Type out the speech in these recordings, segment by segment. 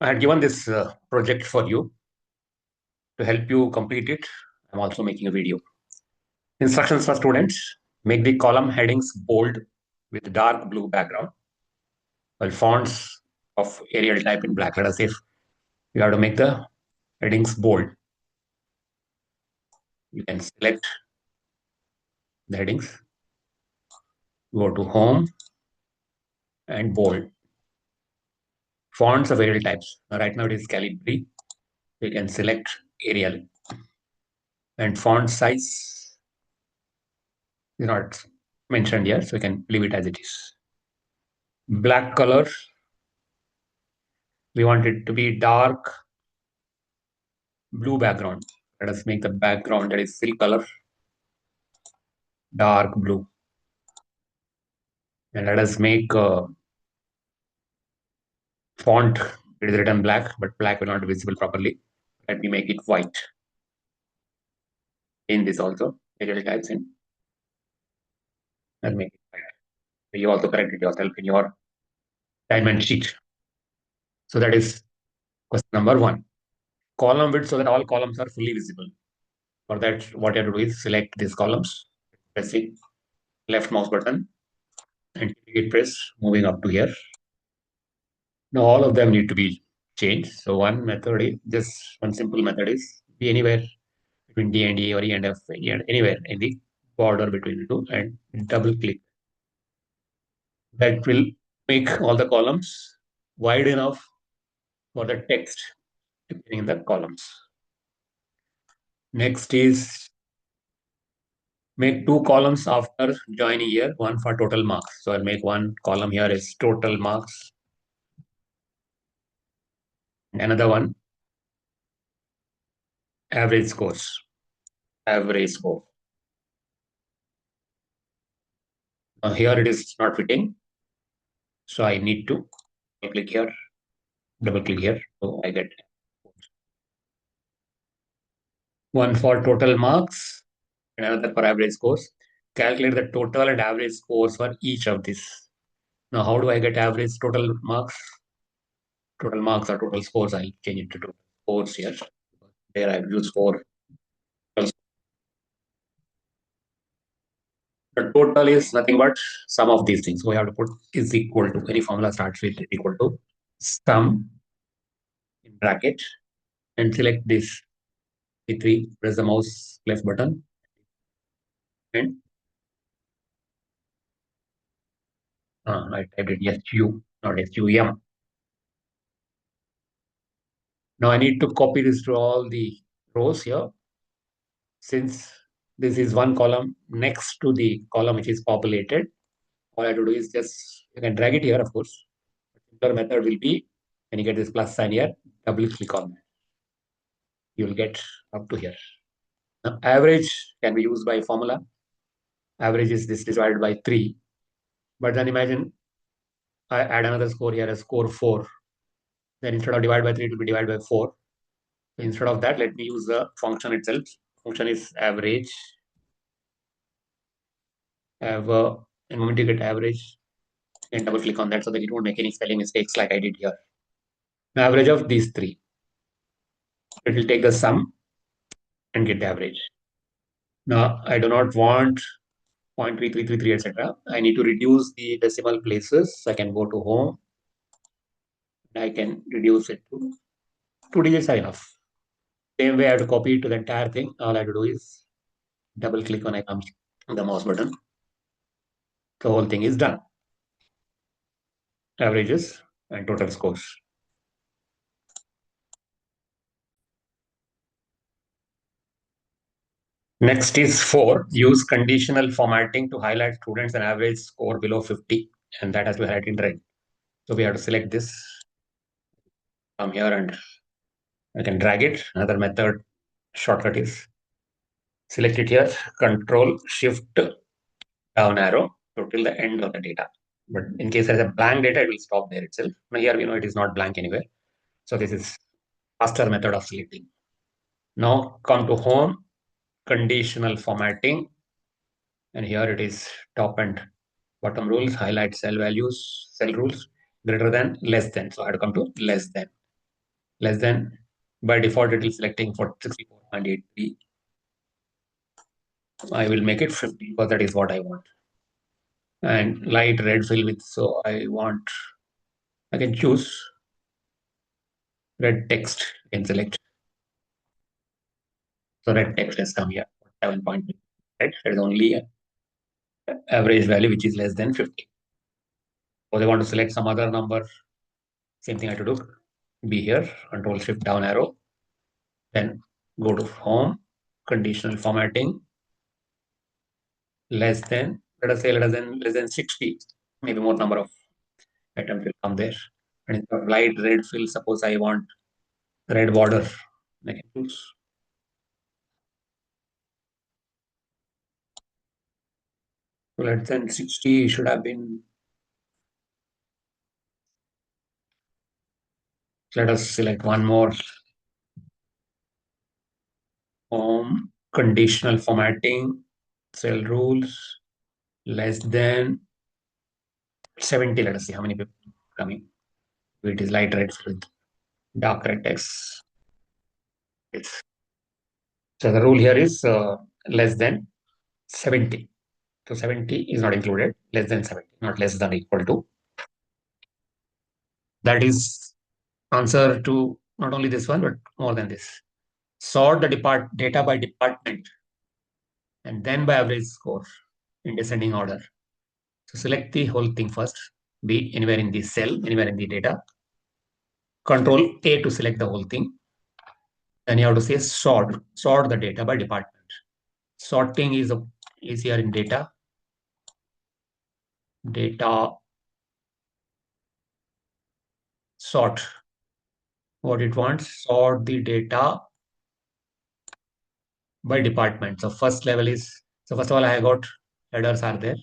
I had given this project for you to help you complete it. I'm also making a video. Instructions for students. Make the column headings bold with dark blue background, while fonts of Arial type in black. Let us say if you have to make the headings bold. You can select the headings, go to Home and Bold. Fonts of Arial types. Right now it is Calibri. You can select Arial. And font size is not mentioned here, so you can leave it as it is. Black color, we want it to be dark blue background. Let us make the background that is fill color dark blue. And let us make font, it is written black, but black will not be visible properly. Let me make it white. In this also, Arial types in. I'll make it white. You also correct it yourself in your assignment sheet. So that is question number 1. Column width so that all columns are fully visible. For that, what you have to do is select these columns, pressing left mouse button and hit press, moving up to here. Now all of them need to be changed. So one method is just one simple method is be anywhere between D and E or E and F, and anywhere in the border between the two, and double click. That will make all the columns wide enough for the text appearing in the columns. Next is make 2 columns after joining here, one for total marks. So I'll make one column here is total marks. Another one, average scores. Average score. Here it is not fitting. So I need to click here, double click here. So I get one for total marks and another for average scores. Calculate the total and average scores for each of these. Now, how do I get average total marks? Total marks or total scores, I'll change it to total scores here. There I've used 4. The total is nothing but sum of these things. So we have to put is equal to, any formula starts with equal to sum in bracket and select this C3, press the mouse left button and I typed it SU, not SUM. Now I need to copy this to all the rows here. Since this is one column next to the column which is populated, all I have to do is just, you can drag it here, of course. The simpler method will be, when you get this plus sign here, double click on that. You will get up to here. Now, average can be used by formula. Average is this divided by 3. But then imagine I add another score here, a score 4. Then instead of divide by 3, it will be divided by 4. So instead of that, let me use the function itself. Function is average. Have a moment you get average, and double click on that so that it won't make any spelling mistakes like I did here. The average of these 3. It will take the sum and get the average. Now I do not want 0.3333, etc. I need to reduce the decimal places. I can go to home. I can reduce it to 2 digits are enough. Same way I have to copy it to the entire thing. All I have to do is double click on the mouse button. The whole thing is done. Averages and total scores. Next is 4. Use conditional formatting to highlight students an average score below 50, and that has to be highlighted in red. So we have to select this from here and I can drag it. Another method shortcut is select it here, Control Shift down arrow to till the end of the data. But in case there's a blank data, it will stop there itself. Now here we know it is not blank anywhere. So this is faster method of selecting. Now come to home, conditional formatting. And here it is top and bottom rules, highlight cell values, cell rules, greater than, less than. So I have to come to less than. less than, by default it is selecting for 64.83. I will make it 50 because that is what I want. And light red fill width. So I can choose red text. I can select. So red text has come here, 7.3. Right? There is only an average value which is less than 50. So they want to select some other number. Same thing I have to do. Be here, Control Shift down arrow. Then go to Home, Conditional Formatting, less than, let us say less than 60. Maybe more number of items will come there. And in the light red fill, suppose I want red border. I can choose. So less than 60 should have been. Let us select one more. Home, conditional formatting, cell rules, less than 70. Let us see how many people coming. It is light red with dark red text. It's, so the rule here is less than 70. So 70 is not included, less than 70, not less than equal to. That is answer to not only this one, but more than this. Sort the data by department and then by average score in descending order. So select the whole thing first, be anywhere in the cell, anywhere in the data. Control A to select the whole thing. Then you have to say sort the data by department. Sorting is here in data. Data sort. What it wants, sort the data by department. So first level is, so first of all, I got headers are there.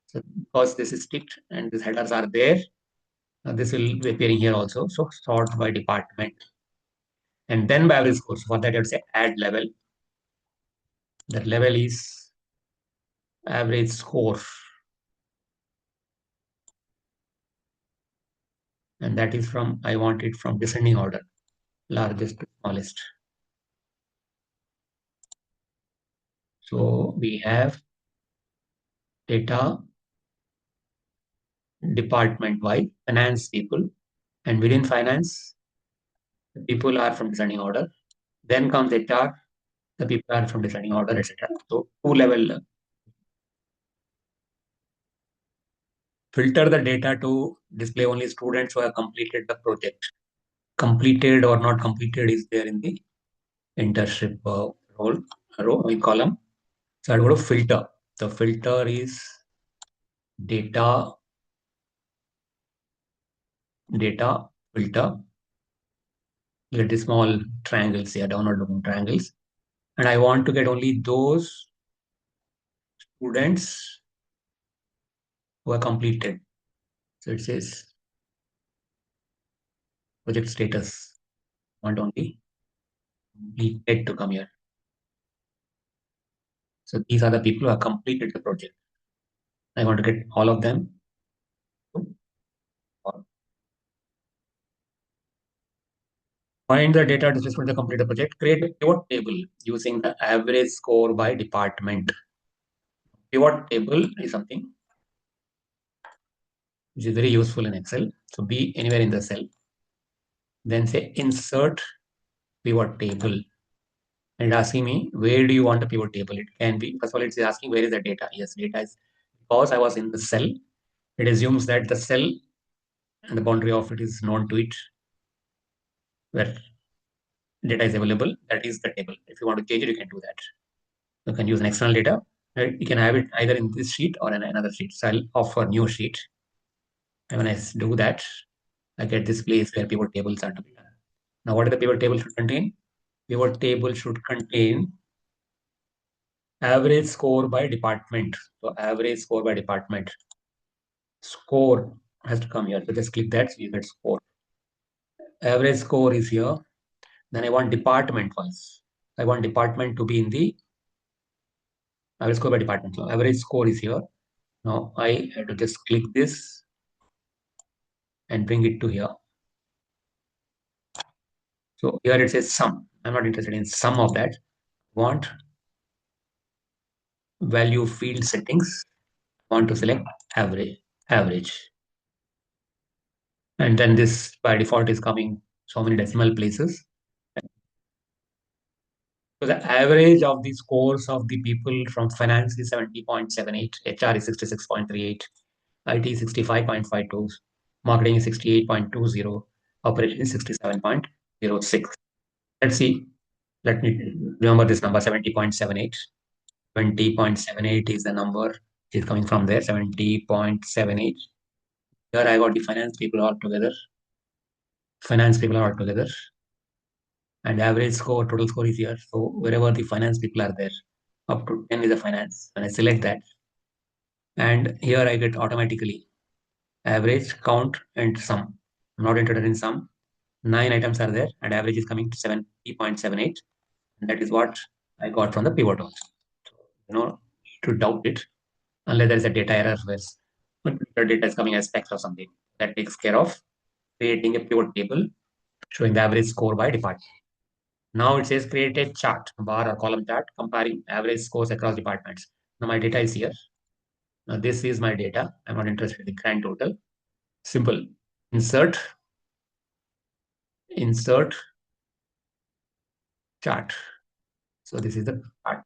So because this is ticked and these headers are there, this will be appearing here also. So sort by department. And then by average score. So for that, I would say add level. The level is average score. And that is from, I want it from descending order, largest to smallest. So we have data department wise, finance people, and within finance, the people are from descending order. Then comes HR, the people are from descending order, etc. So two level, filter the data to display only students who have completed the project. Completed or not completed is there in the internship row in column. So I'll go to filter. The filter is data filter. Get the small triangles here, downward looking triangles. And I want to get only those students who are completed. So it says project status. I want only completed to come here. So these are the people who have completed the project. I want to get all of them. Find the data with respect to the completed project. Create a pivot table using the average score by department. Pivot table is something which is very useful in Excel. So be anywhere in the cell. Then say insert pivot table. And asking me, where do you want a pivot table? It can be, first of all, it's asking where is the data? Yes, data is, because I was in the cell, it assumes that the cell and the boundary of it is known to it, where data is available. That is the table. If you want to change it, you can do that. You can use an external data. Right? You can have it either in this sheet or in another sheet. So I'll offer new sheet. And when I do that, I get this place where pivot tables are to be done. Now, what is the pivot table should contain? Pivot table should contain average score by department. So average score by department. Score has to come here. So just click that, so you get score. Average score is here. Then I want department wise. I want department to be in the average score by department. So average score is here. Now I have to just click this and bring it to here. So here it says sum. I'm not interested in sum of that. Want value field settings. Want to select average. And then this by default is coming so many decimal places. So the average of the scores of the people from finance is 70.78, HR is 66.38, IT 65.52, marketing is 68.20, operation is 67.06. Let's see. Let me remember this number 70.78. 20.78 is the number which is coming from there, 70.78. Here I got the finance people all together. Finance people are all together. And average score, total score is here. So wherever the finance people are there, up to 10 is the finance. When I select that, and here I get automatically average, count, and sum. I'm not interested in sum. 9 items are there, and average is coming to 70.78. And that is what I got from the pivot also. So, to doubt it, unless there is a data error where the data is coming as text or something. That takes care of creating a pivot table showing the average score by department. Now it says create a chart, bar or column chart comparing average scores across departments. Now my data is here. Now this is my data. I'm not interested in the grand total. Simple. Insert chart. So this is the chart.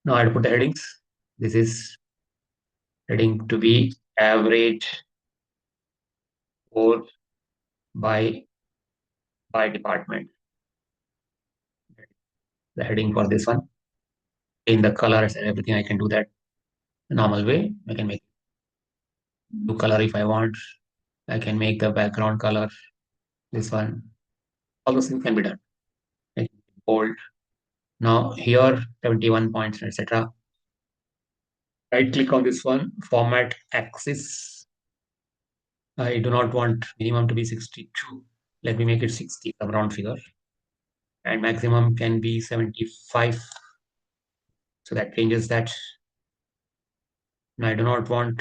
Now I have to put the headings. This is heading to be average score by department. The heading for this one. In the colors and everything, I can do that normal way. I can make blue color if I want. I can make the background color this one. All those things can be done. I can bold. Now here 71 points, etc. Right click on this one, format axis. I do not want minimum to be 62. Let me make it 60, some round figure. And maximum can be 75. So that changes that. Now I do not want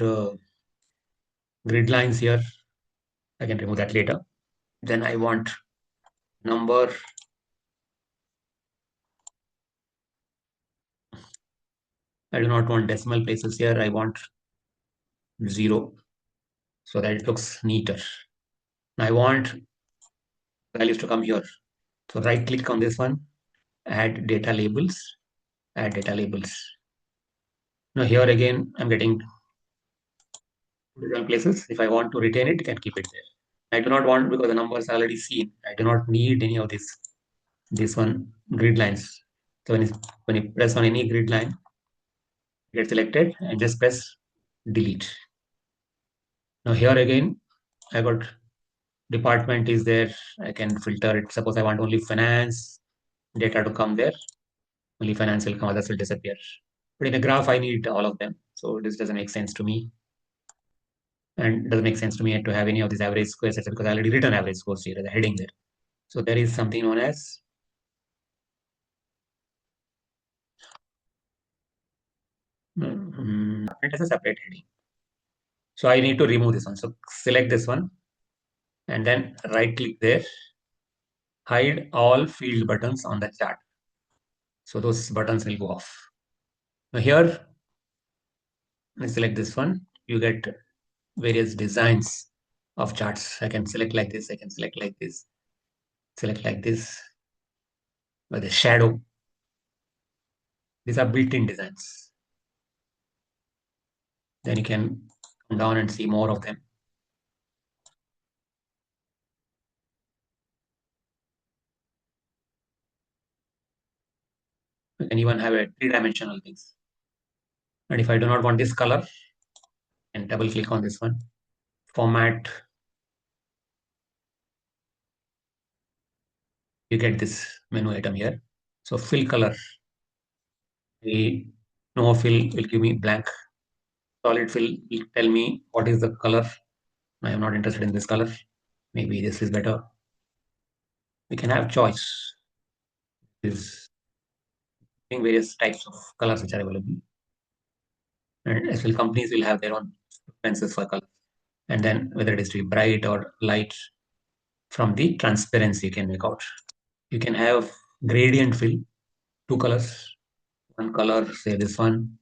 grid lines here. I can remove that later. Then I want number. I do not want decimal places here. I want 0 so that it looks neater. I want values to come here. So right click on this one, add data labels, add data labels. Now here again, I'm getting different places. If I want to retain it, I can keep it there. I do not want because the numbers are already seen. I do not need any of this one grid lines. So when you press on any grid line, get selected and just press delete. Now here again, I got department is there. I can filter it. Suppose I want only finance data to come there. Only finance will come, others will disappear. But in a graph, I need all of them. So this doesn't make sense to me. And doesn't make sense to me to have any of these average scores, etc. Because I already written average scores here, the heading there. So there is something known as it has a separate heading. So I need to remove this one. So select this one and then right click there, hide all field buttons on the chart. So those buttons will go off. Now here, I select this one. You get various designs of charts. I can select like this. I can select like this. Select like this. With the shadow. These are built-in designs. Then you can come down and see more of them. You can even have a three-dimensional things. And if I do not want this color, and double click on this one, format, you get this menu item here. So fill color, the no fill will give me blank. Solid fill will tell me what is the color. I am not interested in this color. Maybe this is better. We can have choice. Is various types of colors which are available. And as well, companies will have their own preferences for color. And then whether it is to be bright or light, from the transparency you can make out. You can have gradient fill, two colors, one color, say this one,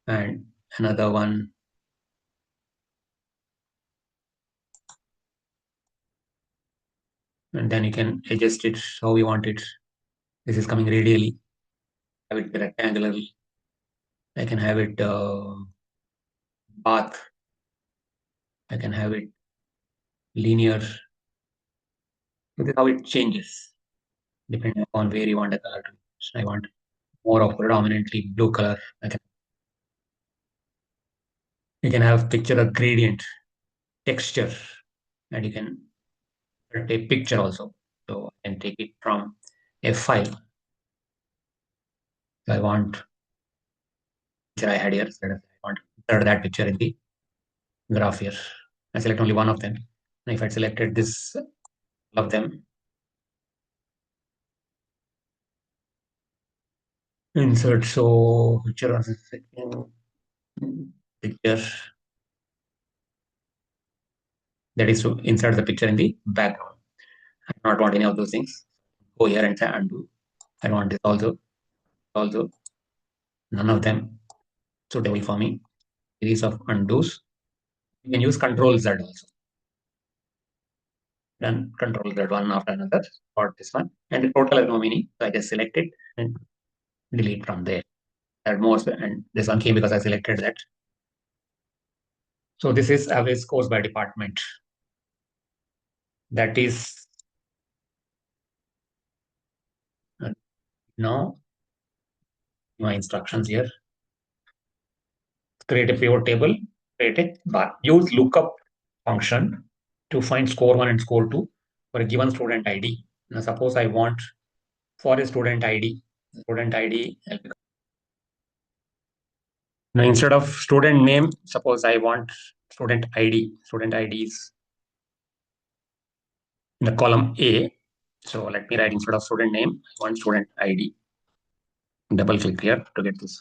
and another one. And then you can adjust it how you want it. This is coming radially. Have it rectangular. I can have it path. I can have it linear. This is how it changes depending upon where you want the color to be. So I want more of predominantly blue color. You can have picture a gradient, texture, and you can take picture also. So I can take it from a file. So I want picture I had here. So I want to insert that picture in the graph here. I select only one of them. And if I selected this all of them, insert so picture picture, that is to insert the picture in the background. I do not want any of those things. Go here and say undo. I want this also none of them suitable for me. Series of undos. You can use Control Z also. Then Control Z one after another for this one, and the total has no meaning. So I just select it and delete from there. Add more, and this one came because I selected that. So this is average scores by department. That is now my instructions here. Create a pivot table, create a bar. Use lookup function to find score 1 and score 2 for a given student ID. Now suppose I want for a student ID, now instead of student name, suppose I want student ID. Student ID is in the column A. So let me write instead of student name, I want student ID. Double click here to get this.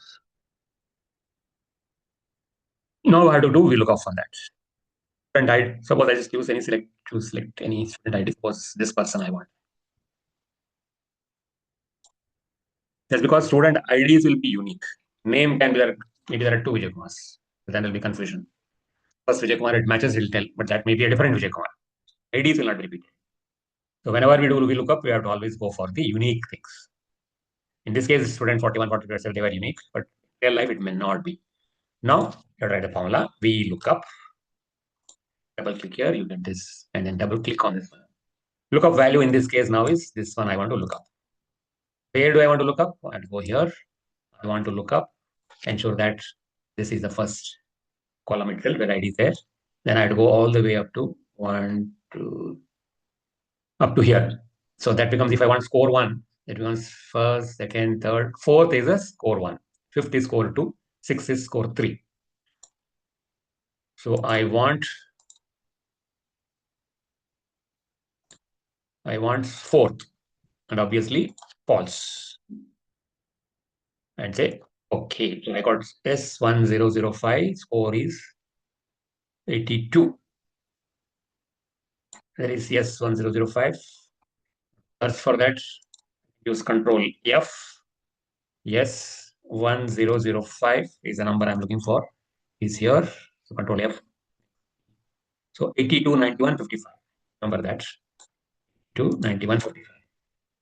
Now what to do, we look up for that. Student ID, suppose I just choose select any student ID, suppose this person I want. That's because student IDs will be unique. Name can be there, maybe there are two Vijay Kumars. Then there will be confusion. First Vijay Kumar, it matches, he'll tell, but that may be a different Vijay Kumar. IDs will not be repeated. So whenever we do VLOOKUP, we have to always go for the unique things. In this case, student 41, 42, they were unique, but in real life, it may not be. Now, you write the formula, VLOOKUP. Double click here, you get this, and then double click on this one. Lookup value in this case now is this one I want to look up. Where do I want to look up? I'll go here. I want to look up, ensure that this is the first column itself where ID is there. Then I'd go all the way up to 1, 2, up to here. So that becomes, if I want score 1, it becomes first, second, third, fourth is a score 1, fifth is score 2, sixth is score 3. So I want fourth, and obviously false. And say okay. So I got S1005, score is 82. There is S1005. Search for that. Use Control F. Yes, 1005 is the number I'm looking for. Is here. So Control F. So 82, 91, 55. Remember that. 91, 55.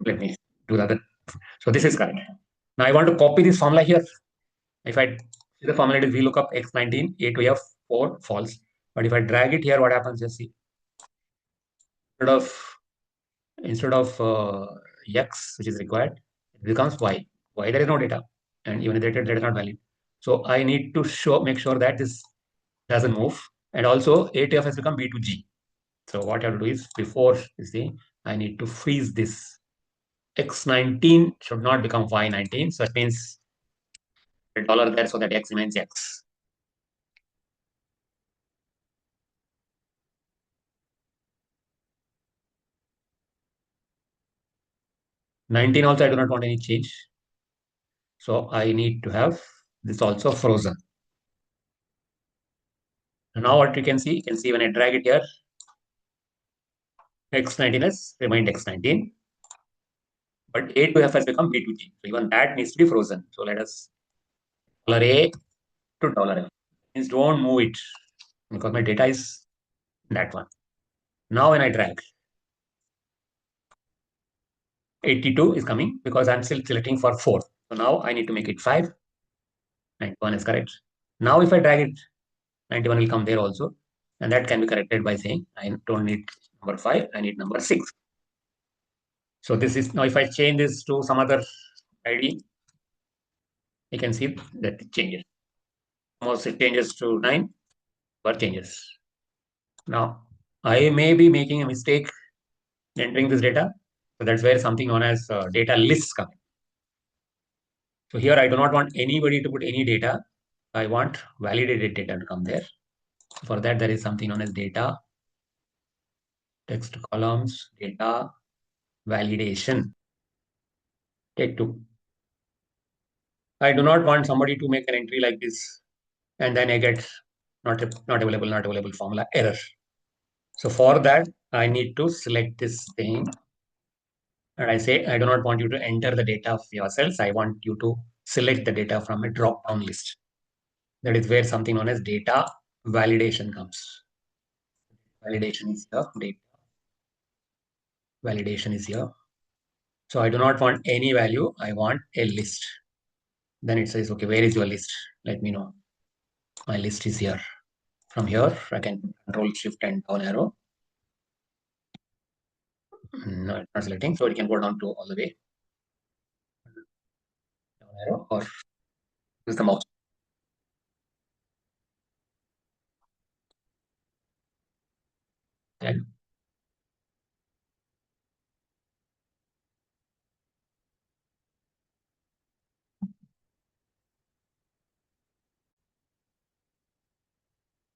Let me do the other. So this is correct. Now I want to copy this formula here. If I see the formula, it is VLOOKUP X19, A to F4, false. But if I drag it here, what happens? Just see. Instead of X, which is required, it becomes Y. Y, there is no data. And even if data is not valid. So I need to make sure that this doesn't move. And also A to F has become B to G. So what I have to do is, before you see, I need to freeze this. X19 should not become Y19. So it means a dollar there so that X remains X. $19 also I do not want any change. So I need to have this also frozen. And now what you can see when I drag it here, X19 has remained X19, but A to F has become B to G. So even that needs to be frozen. So let us $A to $F. Means don't move it because my data is that one. Now when I drag, 82 is coming because I'm still selecting for 4. So now I need to make it 5. 91 is correct. Now if I drag it, 91 will come there also. And that can be corrected by saying I don't need number 5, I need number 6. So this is now if I change this to some other ID, you can see that it changes. Most it changes to 9, but changes. Now I may be making a mistake entering this data. So that's where something known as data lists come. So here I do not want anybody to put any data. I want validated data to come there. For that, there is something known as data, text columns, data validation. Take 2. I do not want somebody to make an entry like this and then I get not available formula error. So for that, I need to select this thing. And I say, I do not want you to enter the data of yourselves. I want you to select the data from a drop-down list. That is where something known as data validation comes. Validation is here. Data validation is here. So I do not want any value. I want a list. Then it says, okay, where is your list? Let me know. My list is here. From here, I can control shift and down arrow. No, it's not selecting. So it can go down to all the way. Down arrow or use the mouse. And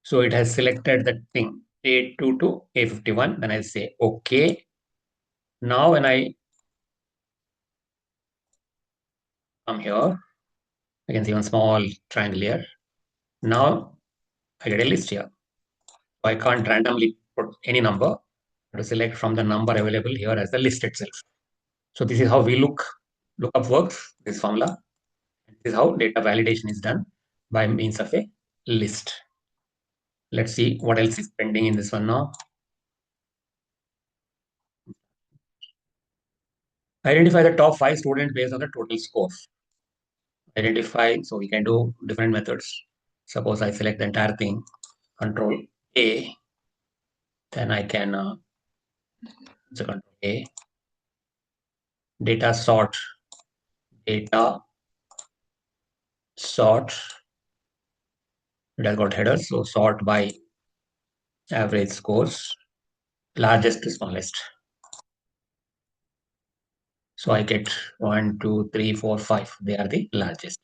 so it has selected the thing A2 to A51. Then I say, okay. Now when I come here, I can see one small triangle here. Now I get a list here. So I can't randomly put any number. I have to select from the number available here as the list itself. So this is how lookup works, this formula. This is how data validation is done by means of a list. Let's see what else is pending in this one now. Identify the top 5 students based on the total score. Identify, so we can do different methods. Suppose I select the entire thing, control A, then I can control A, data data sort, it has got headers, so sort by average scores, largest to smallest. So I get 1, 2, 3, 4, 5. They are the largest.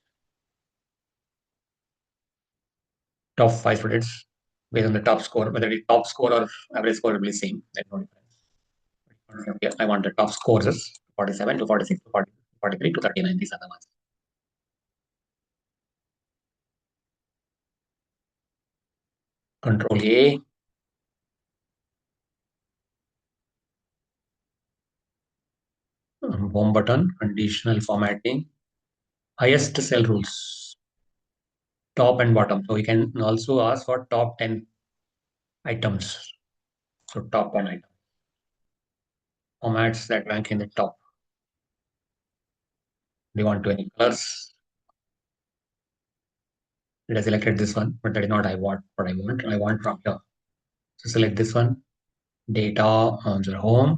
Top 5 students based on the top score, whether it is top score or average score will be the same. There's no difference. Here, I want the top scores 47 to 46 to 40, 43 to 39. These are the ones. Control A. Home button, conditional formatting, highest cell rules, top and bottom. So we can also ask for top 10 items. So top 10 items. Formats that rank in the top. Do you want to any colors? It has selected this one, but that is not what I want. I want from here. So select this one. Data on the home.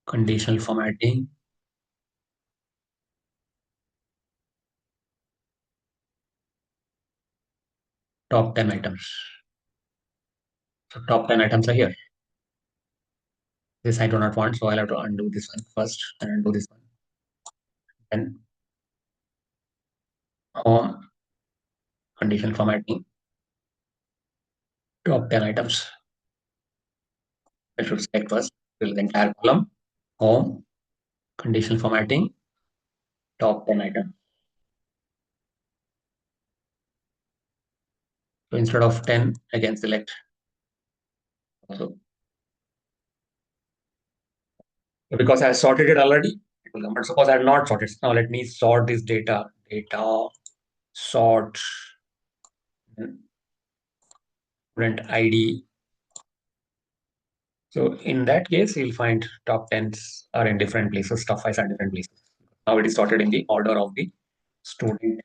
Conditional formatting. Top 10 items. So top 10 items are here. This I do not want, so I'll have to undo this one first and undo this one. Then home, conditional formatting, top 10 items. I should select first, fill the entire column, home, conditional formatting, top 10 items. So instead of 10, I can select also Because I sorted it already, it will come. But suppose I have not sorted. Now let me sort this data. Data sort student ID. So in that case, you'll find top 10s are in different places, top 5s are in different places. Now it is sorted in the order of the student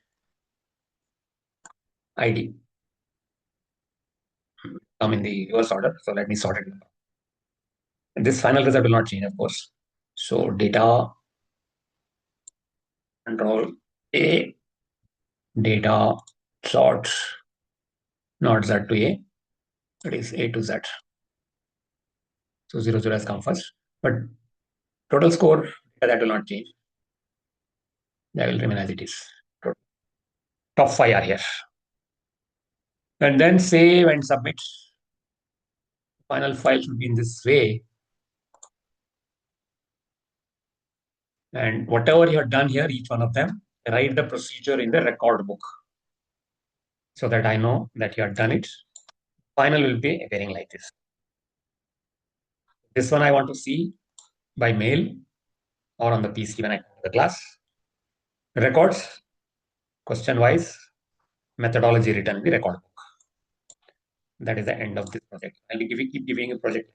ID. Come in the reverse order. So let me sort it. And this final result will not change, of course. So data control A, data sort not Z to A, it is A to Z. So 0, 0 has come first. But total score, that will not change. That will remain as it is. Top 5 are here. And then save and submit. Final file should be in this way. And whatever you have done here, each one of them, write the procedure in the record book so that I know that you have done it. Final will be appearing like this. This one I want to see by mail or on the PC when I come to the class. Records, question wise, methodology written in the record book. That is the end of this project. I'll keep giving a project